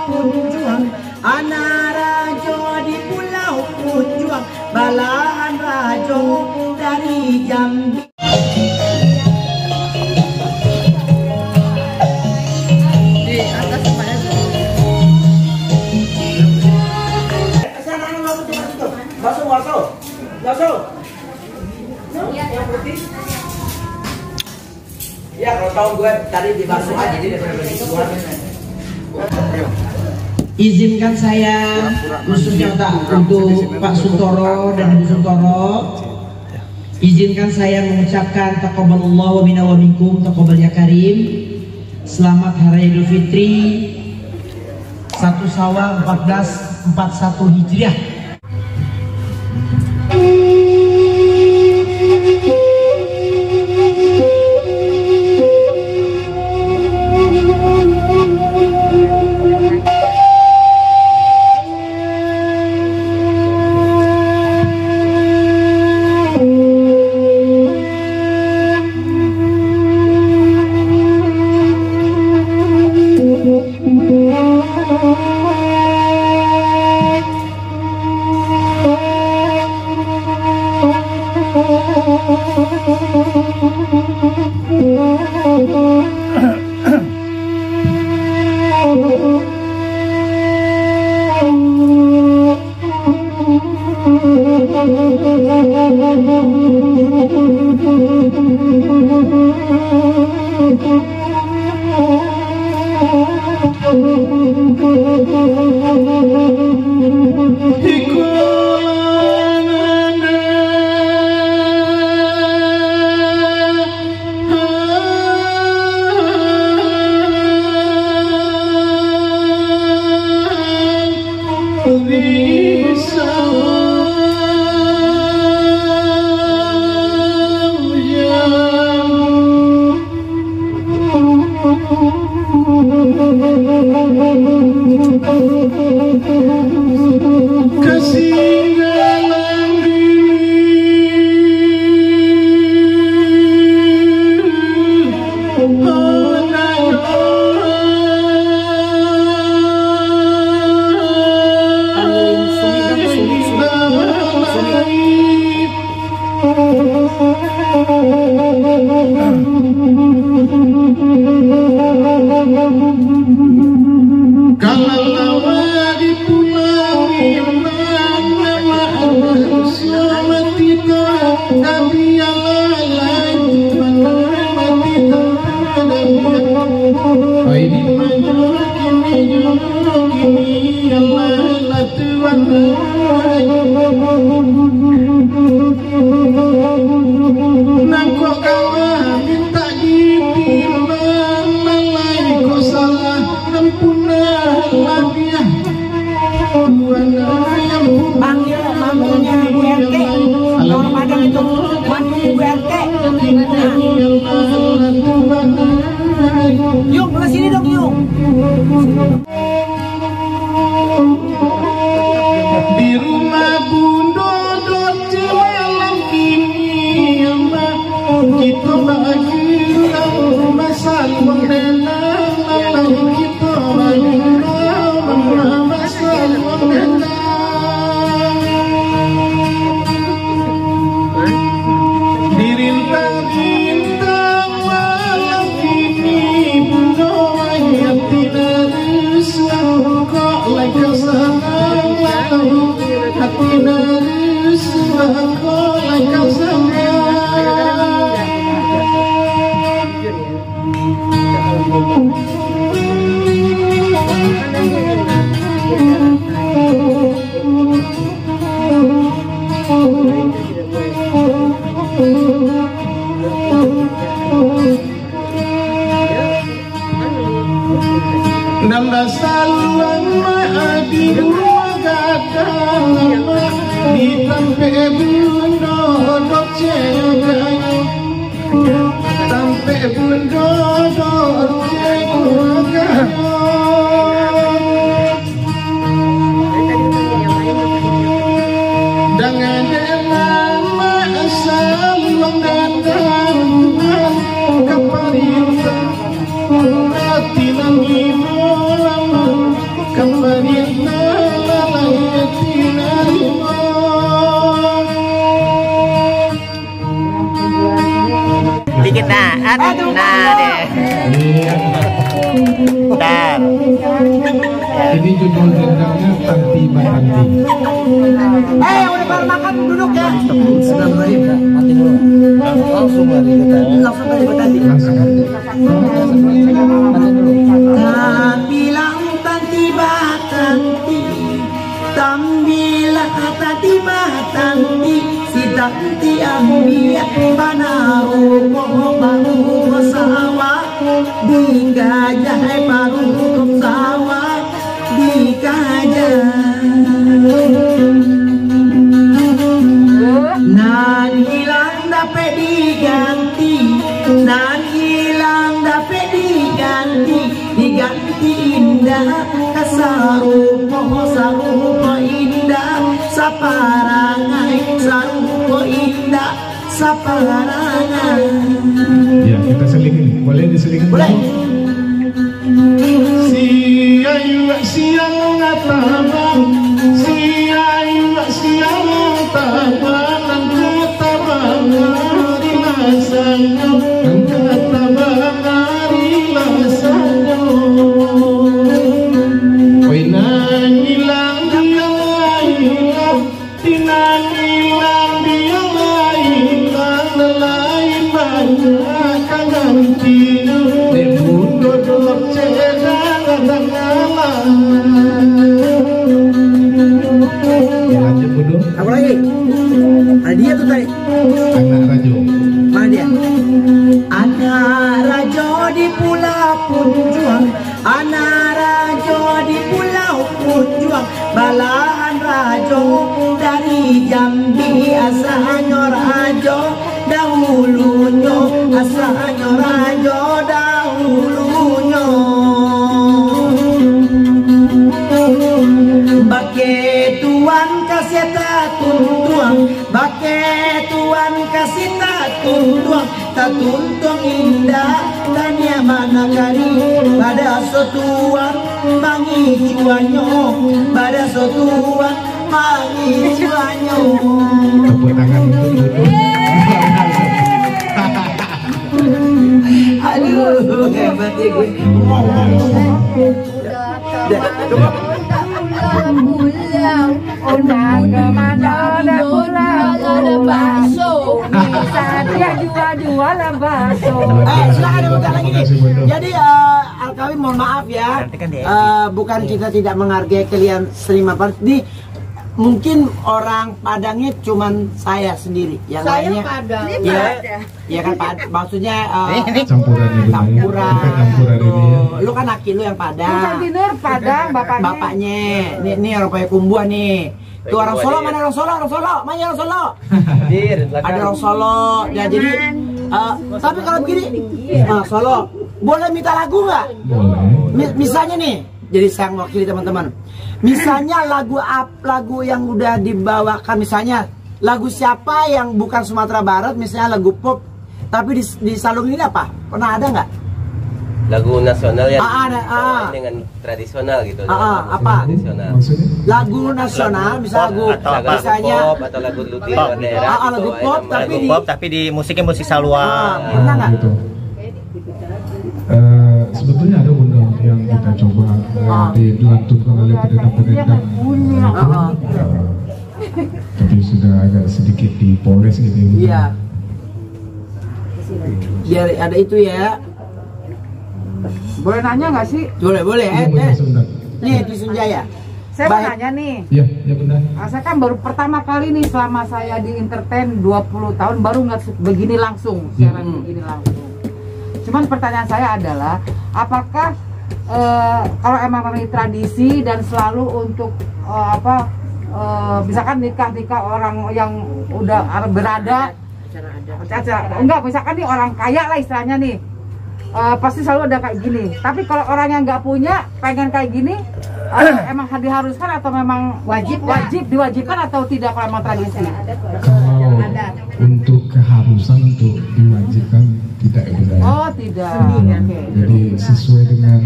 Punjuang, anak rajo di Pulau Punjuang, balahan rajo dari Jambi. Di atas semuanya. Masuk. Yang putih. Ya kalau tahu gue tadi dibasuh aja jadi daripada keluar. Izinkan saya khususnya untuk Pak Suntoro dan Ibu Suntoro, izinkan saya mengucapkan taqabbalallahu minna wa minkum, taqabbal ya karim. Selamat Hari Idul Fitri 1 Syawal 1441 Hijriah. Yuk, ke sini dong, yuk. Di rumah Bunda Doce malam ini kita bahagia masa mengenang kita bahagia masa mengenang dirintang-rintang malam ini Bunda yang tidak risau kok like sayang hati dari suaraku like sayang. Nambah saluan maadi rumah gadang di tampe Bunda Doce tampe Bunda Doce dengan nama saluan gadang keparingan hati nangis kemarin lalaitina Dikit nah deh. Bentar. Ini judul dendangnya Tanti Batanti. Udah baru makan duduk ya. Sudah berakhir ya, mati dulu. Langsung lari kita. Langsung dari tadi. Mati dulu. Bilang tanti batanti, tambilah tanti batanti, si tanti ambia panaru baru sawah, di gajah baru sawah, di gajah. Nan hilang dapat diganti, nan hilang dapat diganti, diganti indah sarupa indah, saparangai sarupa indah, saparangai. Ya, kita selingin. Boleh diselingin? Boleh. Si ayu siang ngatabang, si ayu siang ngatabang, ngatabang hari lasanyo, ngatabang hari lasanyo. Oi nangilang dia hilang, tinangilang dia hilang, lain banyak kangantinya. Lanjut Budo. Apa lagi? Ada dia tuh tadi. Anak Rajo. Mana dia? Anak Rajo di Pulau Punjuang, anak Rajo di Pulau Punjuang, balahan Rajo dari Jambi, asalnya Rajo dahulunya, asalnya Rajo dahulunya. Bake tuan kasih tatuntuang, bake tuan kasih tatuntuang, tatuntuang indah tanya mana kari, pada sotuan mangi cuanyo, pada sotuan mangi cuanyo. Tepuk tangan untuk Budo. Aduh, hebat ya gue. Undang kemana ada pulang ada bakso, bisa dia jual bakso. Silakan bukan lagi nih. Jadi Alkawi mohon maaf ya, bukan kita tidak menghargai kalian seniman di mungkin orang Padangnya cuman saya sendiri, yang lainnya Padang. ya kan maksudnya Campurannya campuran. Campuran ini ya. Lu kan laki lu yang Padang, Dinur Padang bapaknya nih orang Payakumbuh nih. Tuh orang Solo, mana orang Solo, mana orang Solo? Ada orang Solo. Ya jadi tapi kalau begini Solo boleh minta lagu nggak? Boleh. Misalnya nih, jadi saya mewakili teman-teman. Misalnya lagu yang udah dibawakan, misalnya lagu siapa yang bukan Sumatera Barat, misalnya lagu pop, tapi di Salung ini apa? Pernah ada nggak? Lagu nasional yang dengan tradisional gitu. Apa? Tradisional. Lagu nasional, misalnya misalnya pop atau lagu di luar daerah. Lagu pop, tapi di musiknya musik Salwa. Pernah nggak? Gitu. Sebetulnya ada Bunda yang kita coba dilantunkan oleh pedendang-pedendang, tapi sudah agak sedikit dipoles gitu. Iya. Biar ada itu ya. Boleh nanya nggak sih? Boleh. Nih di Sunjaya. Saya mau nanya nih. Iya Bunda. Saya kan baru pertama kali nih selama saya di entertain 20 tahun baru ngeliat begini langsung, siaran begini langsung. Cuman pertanyaan saya adalah, apakah kalau emang ini tradisi dan selalu untuk misalkan nikah orang yang udah berada, enggak, misalkan nih orang kaya lah istilahnya nih, pasti selalu ada kayak gini. Tapi kalau orang yang nggak punya pengen kayak gini, emang diharuskan atau memang wajib diwajibkan atau tidak kalau emang tradisi? Kalau untuk keharusan untuk diwajibkan tidak gitu. Oh, tidak. Oke. Jadi sesuai dengan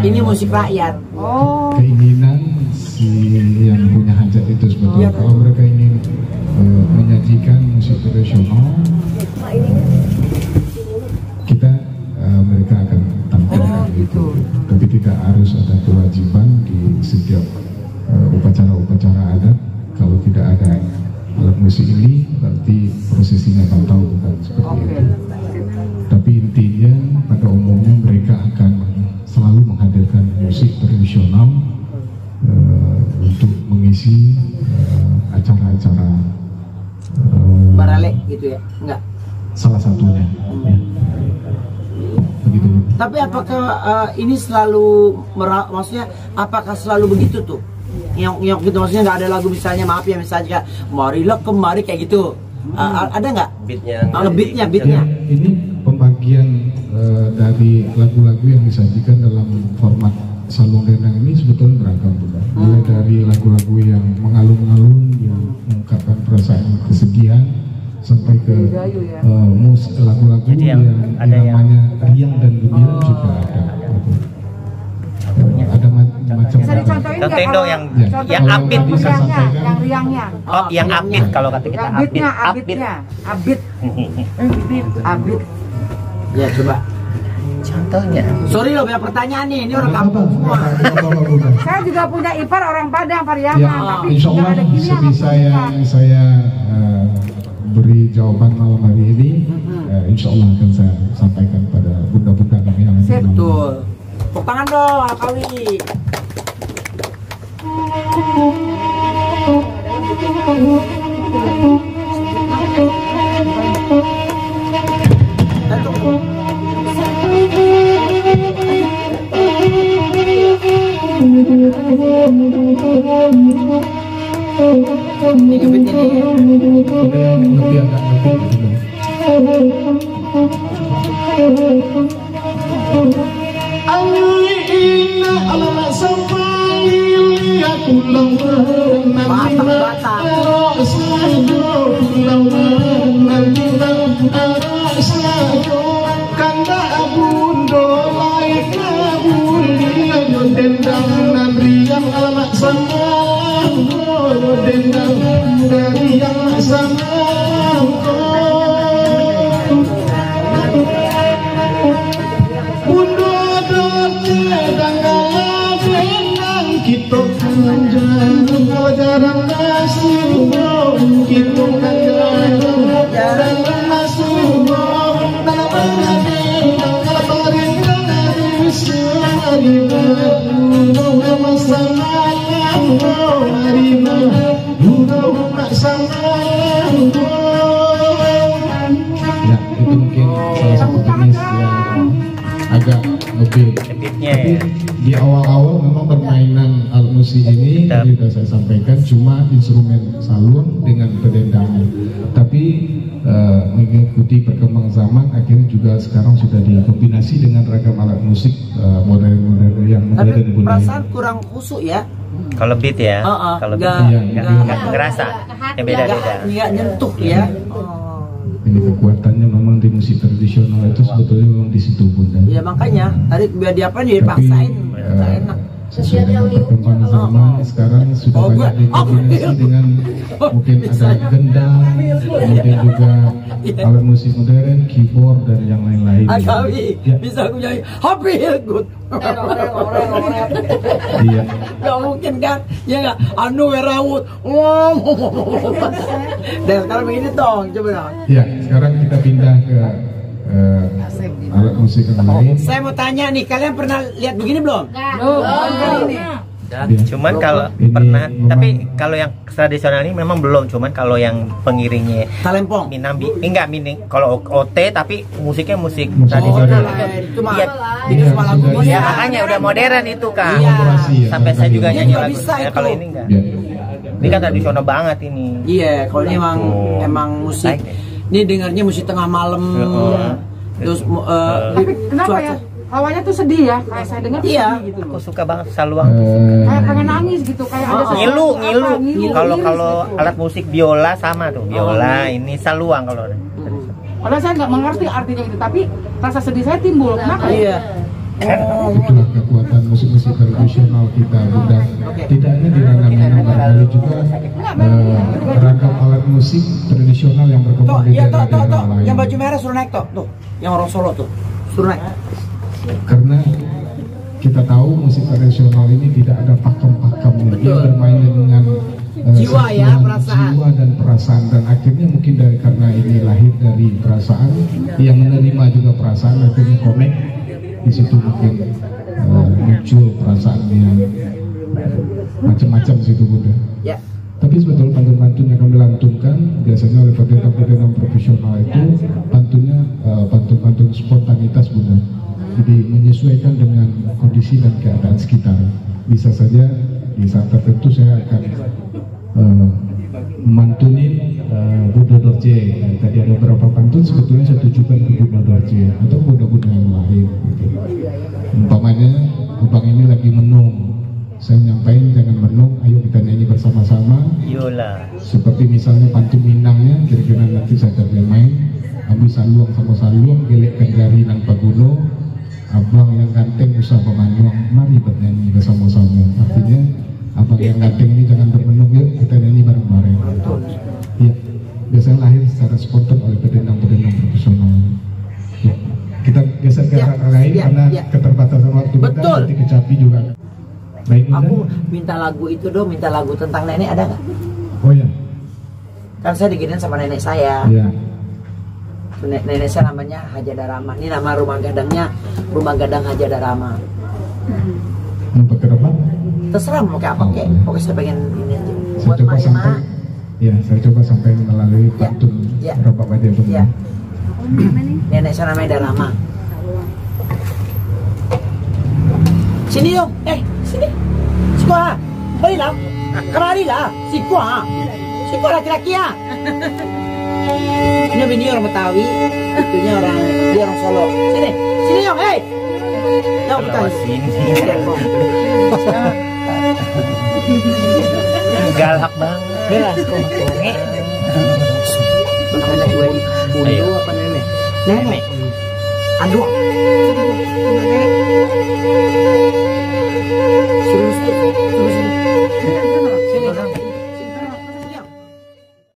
Ini musik rakyat. Oh. keinginan si yang punya hajat itu sebetulnya. Kalau mereka ingin menyajikan musik tradisional, kita mereka akan tampilkan gitu. Tapi tidak harus ada kewajiban di setiap upacara-upacara adat. Kalau tidak ada alat musik ini, berarti prosesinya batal, bukan seperti itu. Tapi intinya pada umumnya mereka akan selalu menghadirkan musik tradisional untuk mengisi acara-acara Baralek gitu ya? Enggak. salah satunya. Ya. Begitu. Tapi apakah ini selalu maksudnya apakah selalu begitu tuh? Nyok gitu, maksudnya nggak ada lagu misalnya, maaf ya, misalnya marilah kemari kayak gitu. Ada nggak? Beatnya. Beatnya. Ini pembagian dari lagu-lagu yang disajikan dalam format Salung Dendang ini sebetulnya beragam juga. Mulai dari lagu-lagu yang mengalun-alun, yang mengungkapkan perasaan kesedihan, sampai ke lagu-lagu yang namanya riang dan gembira juga ada. Ada macam. Bisa dicontohin nggak Contohin dong yang apit, bisa sampaikan. yang riangnya. Oh, yang apit kalau kata kita apit. Abit. Ya coba. Contohnya. Sorry loh, banyak pertanyaan nih. Ini orang kampung semua. Saya juga punya ipar orang Padang, Ya, Pariaman, tapi insya nggak Allah ada gini sebisa yang saya beri jawaban malam hari ini, insya Allah akan saya sampaikan pada bunda-bunda kami yang ada. Betul. Tepuk tangan dong, Alkawi. Ini kebit ini. Lebih agak lebih gitu. Ya, itu mungkin salah satu jenis yang agak lebih. Tapi di awal-awal memang permainan alat musik ini tadi sudah saya sampaikan cuma instrumen salun dengan pedendangnya. Tapi mengikuti perkembangan zaman akhirnya juga sekarang sudah dikombinasi dengan ragam alat musik modern-modern yang Tapi modern budaya. perasaan kurang khusyuk ya. Kalau beat ya, kalau beat nggak ngerasa, yang beda-beda. Nggak nyentuh ya. Ini kekuatannya memang di musik tradisional itu sebetulnya memang di situ bunda. Ya makanya tadi biar diapain dipaksain, nggak enak. Sesuai dengan perkembangan zaman sekarang sudah banyak dikombinasi dengan mungkin ada gendang, kemudian juga alat musik modern, keyboard dan yang lain-lain. Kami Ya. bisa aku nyanyi happy good. Iya. Gak mungkin kan? Ya nggak. Anu werawut. Dan sekarang begini dong, coba dong. Ya, sekarang kita pindah ke alat musik yang lain. Saya mau tanya nih, kalian pernah lihat begini belum? Ya. Cuman kalau Ini pernah, memang- tapi kalau yang tradisional ini memang belum. Cuman kalau yang pengiringnya Talempong. Minambi, enggak mining. Kalau OT tapi musiknya musik Musik tradisional. lain. Itu mah Iya. itu cuma lagu Sudah bos. Ya makanya udah modern itu kan. Iya. Kolaborasi ya, Sampai saya juga barangkali. nyanyi Nggak lagu. bisa Ya, itu. kalau ini enggak. Ya. Ini kan tradisional banget ini. Iya, kalau ini emang Oh. emang musik. Baik. Ini dengarnya musik tengah malam. Oh. Terus Tapi kenapa ya? Awalnya tuh sedih ya, kayak saya dengar tuh Iya. sedih gitu Aku loh. suka banget saluang. Kayak pengen nangis gitu, kayak ada sesuatu Ngilu, apa, ngilu. Kalau ngilu kalau gitu. alat musik biola sama tuh. Biola ini saluang kalau ada. Padahal saya nggak mengerti artinya itu, tapi rasa sedih saya timbul. Kenapa? Iya. Itulah kekuatan musik-musik tradisional kita, Bunda. Tidak hanya di ranah Minang, tapi juga beragam alat musik tradisional yang berkembang di daerah-daerah lain. Yang baju merah suruh naik tuh, yang orang Solo tuh, suruh naik. Karena kita tahu musik tradisional ini tidak ada pakem-pakemnya, dia bermain dengan jiwa ya, perasaan. Jiwa dan perasaan, dan akhirnya mungkin karena ini lahir dari perasaan, yang menerima juga perasaan, akhirnya connect di situ, mungkin muncul perasaan yang macam-macam situ, Bunda. Ya. Tapi sebetulnya pantun-pantun yang kami lantunkan biasanya oleh pendeta-pendeta profesional itu pantunnya pantun-pantun spontanitas, Bunda. Jadi menyesuaikan dengan kondisi dan keadaan sekitar. Bisa saja di saat tertentu saya akan mantunin Buddha Dorje. Tadi ada beberapa pantun sebetulnya saya tujukan ke Buddha Dorje atau Buddha-Buddha yang lain gitu. Umpamanya abang ini lagi menung, saya nyampain jangan menung, ayo kita nyanyi bersama-sama. Yola. Seperti misalnya pantun Minangnya, kira-kira nanti saya akan main ambil saluang sama saluang, gelekkan jari nang paguno, abang yang ganteng usah pemanyuang, mari bernyanyi bersama-sama. Artinya abang yang ganteng ini jangan bermenung, yuk kita nyanyi bareng-bareng. Ya, biasanya lahir secara spontan oleh pedendang-pedendang profesional. Ya. Kita geser ke arah lain karena keterbatasan waktu kita, nanti kecapi juga. Baik, aku minta lagu itu dong, minta lagu tentang nenek, ada nggak? Oh ya. Kan saya diginin sama nenek saya. Iya. Nenek saya namanya Hajada Rama. Ini nama rumah gadangnya, Rumah Gadang Hajada Rama. Mau pakai apa? Terserah mau kayak apa, kayak pokoknya saya pengen ini aja. Saya Buat coba sampai, ya saya coba sampai melalui pantun Bapak Badia Bunda. Ya. Nenek saya namanya Darama. Sini dong, sini. Sikuah, baiklah. Kemari lah, sikuah. Sikuah laki-laki ya. Ini bini orang Betawi, itunya dia orang Solo. Sini dong, hei. Yang Betawi. Galak banget. Belas kok. Namanya gue Bundu apa nenek? Nenek. Aduh. Terus.